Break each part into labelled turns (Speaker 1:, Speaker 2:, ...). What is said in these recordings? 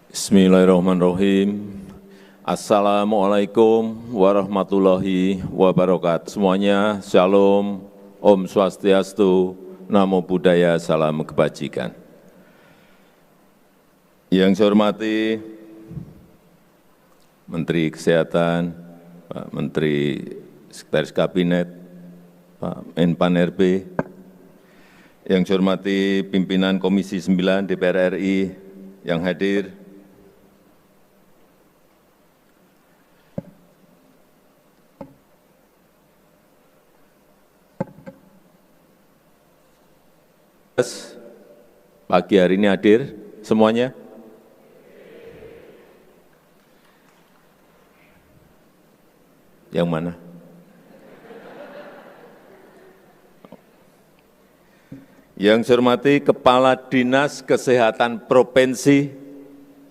Speaker 1: Bismillahirrahmanirrahim. Assalamualaikum warahmatullahi wabarakatuh. Semuanya, Shalom, Om Swastiastu, Namo Buddhaya, Salam Kebajikan. Yang saya hormati Menteri Kesehatan, Pak Menteri Sekretaris Kabinet, Pak Menpan RB, yang saya hormati pimpinan Komisi 9 DPR RI yang hadir, pagi hari ini hadir semuanya. Yang mana? Yang saya hormati Kepala Dinas Kesehatan Provinsi,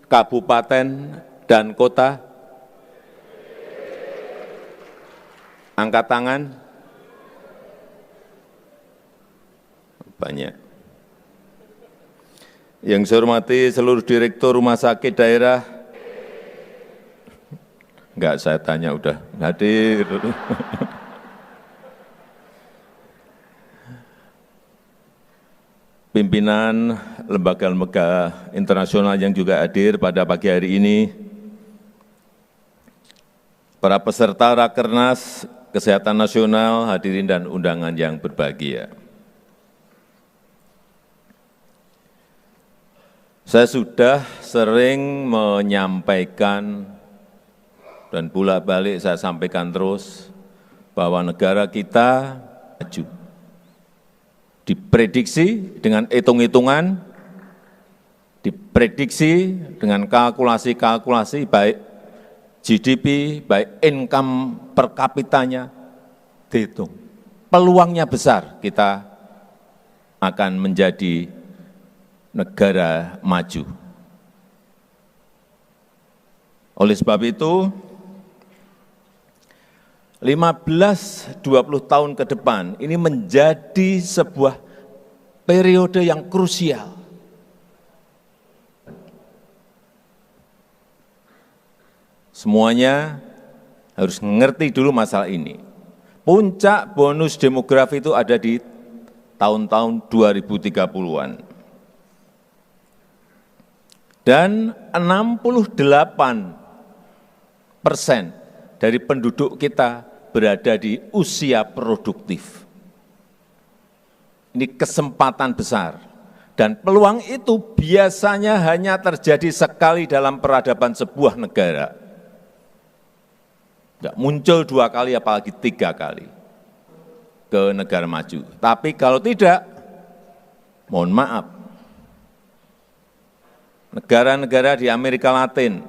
Speaker 1: Kabupaten, dan Kota. Angkat tangan. Banyak. Yang saya hormati seluruh direktur rumah sakit daerah, enggak saya tanya udah hadir. Pimpinan lembaga-lembaga internasional yang juga hadir pada pagi hari ini, para peserta Rakernas Kesehatan Nasional, hadirin dan undangan yang berbahagia. Saya sudah sering menyampaikan dan bolak-balik saya sampaikan terus bahwa negara kita maju. Diprediksi dengan hitung-hitungan, diprediksi dengan kalkulasi-kalkulasi baik GDP, baik income per kapitanya, dihitung. Peluangnya besar kita akan menjadi negara maju. Oleh sebab itu, 15-20 tahun ke depan ini menjadi sebuah periode yang krusial. Semuanya harus mengerti dulu masalah ini. Puncak bonus demografi itu ada di tahun-tahun 2030-an. Dan 68% dari penduduk kita berada di usia produktif. Ini kesempatan besar. Dan peluang itu biasanya hanya terjadi sekali dalam peradaban sebuah negara. Tidak muncul 2 kali, apalagi 3 kali ke negara maju. Tapi kalau tidak, mohon maaf, negara-negara di Amerika Latin,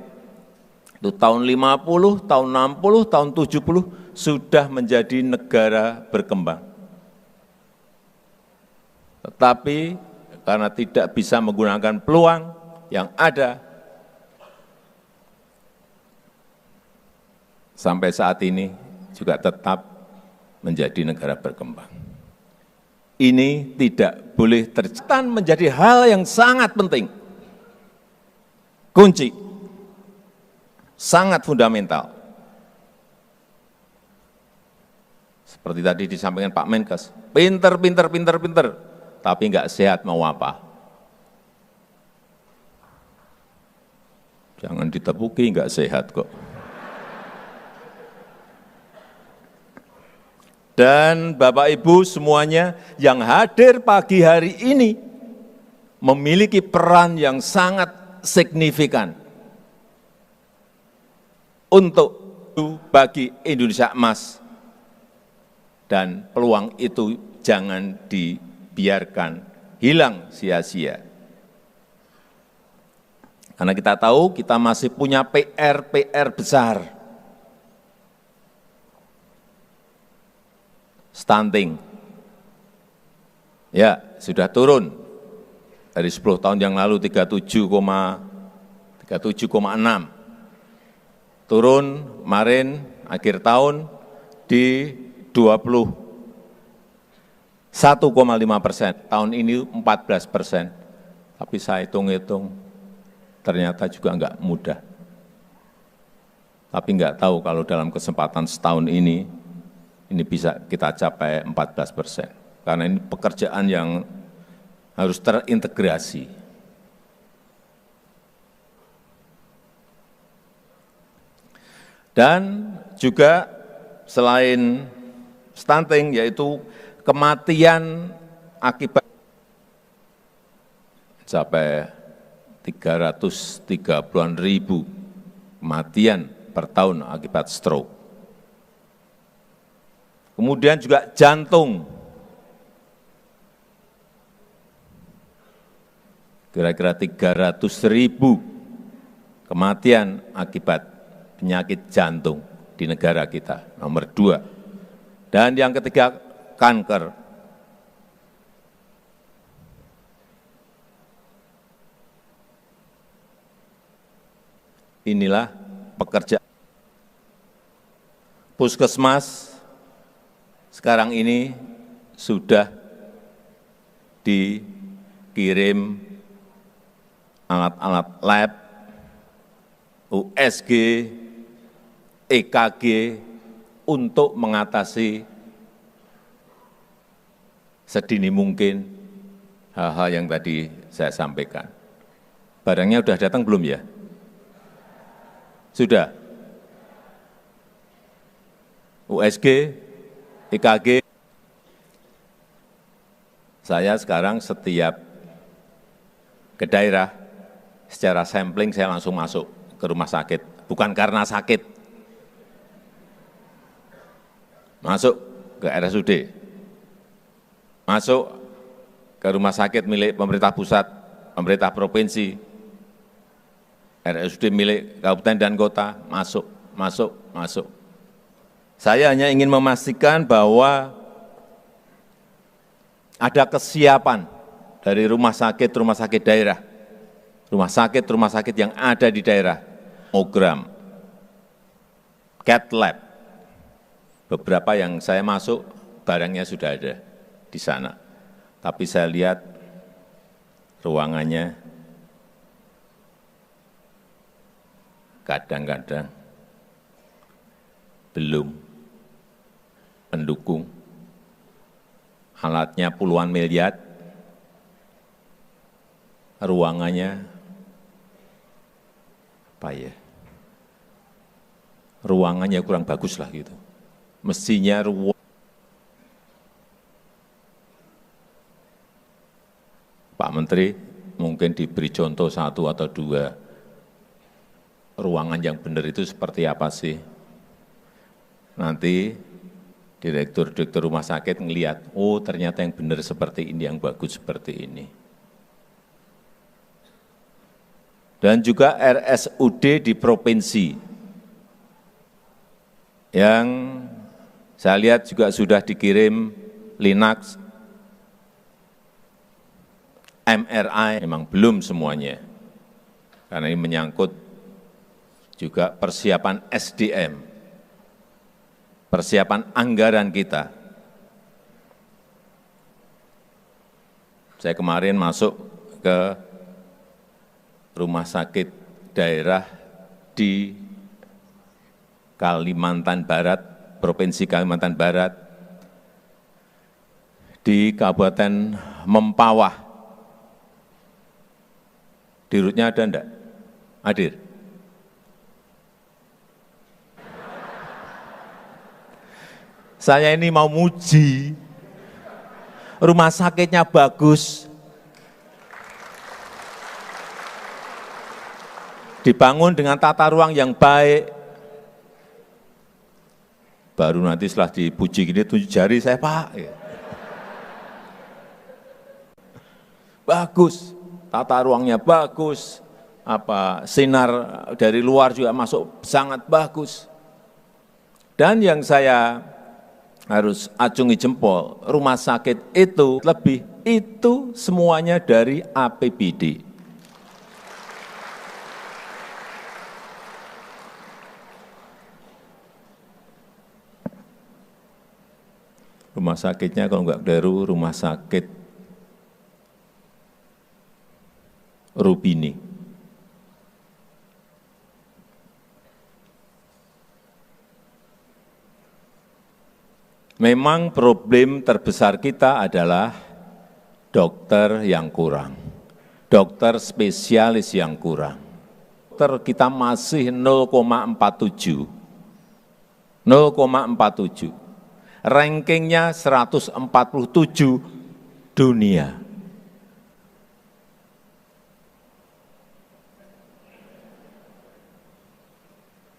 Speaker 1: itu tahun 50, tahun 60, tahun 70 sudah menjadi negara berkembang. Tetapi karena tidak bisa menggunakan peluang yang ada, sampai saat ini juga tetap menjadi negara berkembang. Ini tidak boleh terjadi, menjadi hal yang sangat penting. Kunci, sangat fundamental. Seperti tadi disampaikan Pak Menkes, pinter, tapi enggak sehat mau apa? Jangan ditepuki, enggak sehat kok. Dan Bapak Ibu semuanya yang hadir pagi hari ini memiliki peran yang sangat signifikan untuk bagi Indonesia emas, dan peluang itu jangan dibiarkan hilang sia-sia. Karena kita tahu kita masih punya PR besar. Stunting, ya sudah turun dari 10 tahun yang lalu 37,6, turun kemarin akhir tahun di 21,5%, tahun ini 14%. Tapi saya hitung-hitung, ternyata juga enggak mudah. Tapi enggak tahu kalau dalam kesempatan setahun ini bisa kita capai 14%. Karena ini pekerjaan yang harus terintegrasi. Dan juga selain stunting, yaitu kematian akibat sampai 330-an ribu kematian per tahun akibat stroke. Kemudian juga jantung, kira-kira 300.000 kematian akibat penyakit jantung di negara kita, nomor 2. Dan yang ketiga, kanker. Inilah pekerjaan puskesmas sekarang ini sudah dikirim alat-alat lab, USG, EKG untuk mengatasi sedini mungkin hal-hal yang tadi saya sampaikan. Barangnya sudah datang belum ya? Sudah? USG, EKG. Saya sekarang setiap ke daerah, secara sampling saya langsung masuk ke rumah sakit. Bukan karena sakit. Masuk ke RSUD. Masuk ke rumah sakit milik pemerintah pusat, pemerintah provinsi, RSUD milik kabupaten dan kota, masuk. Saya hanya ingin memastikan bahwa ada kesiapan dari rumah sakit daerah, rumah sakit yang ada di daerah, program, cath lab, beberapa yang saya masuk, barangnya sudah ada di sana. Tapi saya lihat ruangannya kadang-kadang belum mendukung, alatnya puluhan miliar, ruangannya apa ya, ruangannya kurang bagus lah gitu. Mestinya Pak Menteri mungkin diberi contoh 1 atau 2 ruangan yang benar itu seperti apa sih. Nanti direktur rumah sakit ngelihat, oh ternyata yang benar seperti ini, yang bagus seperti ini. Dan juga RSUD di provinsi yang saya lihat juga sudah dikirim Linax, MRI, memang belum semuanya. Karena ini menyangkut juga persiapan SDM, persiapan anggaran kita. Saya kemarin masuk ke rumah sakit daerah di Kalimantan Barat, Provinsi Kalimantan Barat, di Kabupaten Mempawah. Dirutnya ada enggak? Hadir? Saya ini mau muji, rumah sakitnya bagus, dibangun dengan tata ruang yang baik. Baru nanti setelah dipuji gini, tunjuk jari saya, Pak. Bagus, tata ruangnya bagus, sinar dari luar juga masuk sangat bagus. Dan yang saya harus acungi jempol, rumah sakit itu lebih, itu semuanya dari APBD. Rumah sakitnya kalau enggak keliru, rumah sakit Rubini. Memang problem terbesar kita adalah dokter yang kurang, dokter spesialis yang kurang. Dokter kita masih 0,47, 0,47. Rankingnya 147 dunia.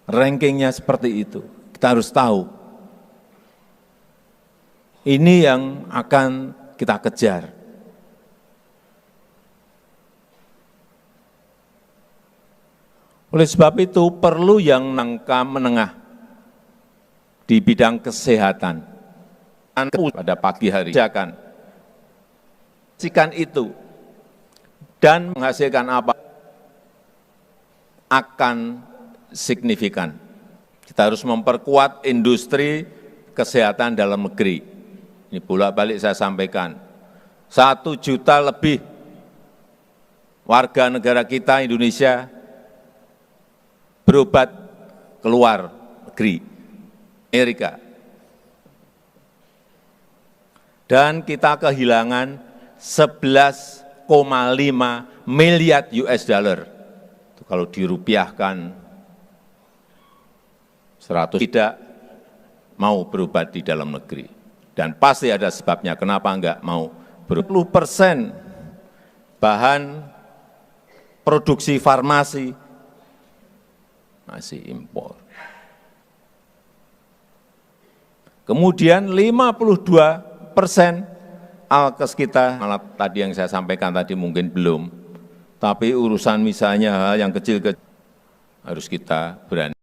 Speaker 1: Rankingnya seperti itu. Kita harus tahu. Ini yang akan kita kejar. Oleh sebab itu perlu yang jangka menengah di bidang kesehatan. Pada pagi hari akan itu dan menghasilkan apa akan signifikan. Kita harus memperkuat industri kesehatan dalam negeri. Ini bolak-balik saya sampaikan. 1 juta lebih warga negara kita Indonesia berobat keluar negeri, Amerika. Dan kita kehilangan 11,5 miliar US dollar. Kalau dirupiahkan 100 tidak mau berobat di dalam negeri. Dan pasti ada sebabnya kenapa enggak mau berobat. 20% bahan produksi farmasi masih impor. Kemudian 52% alkes kita, malah tadi yang saya sampaikan tadi mungkin belum, tapi urusan misalnya hal yang kecil harus kita berani.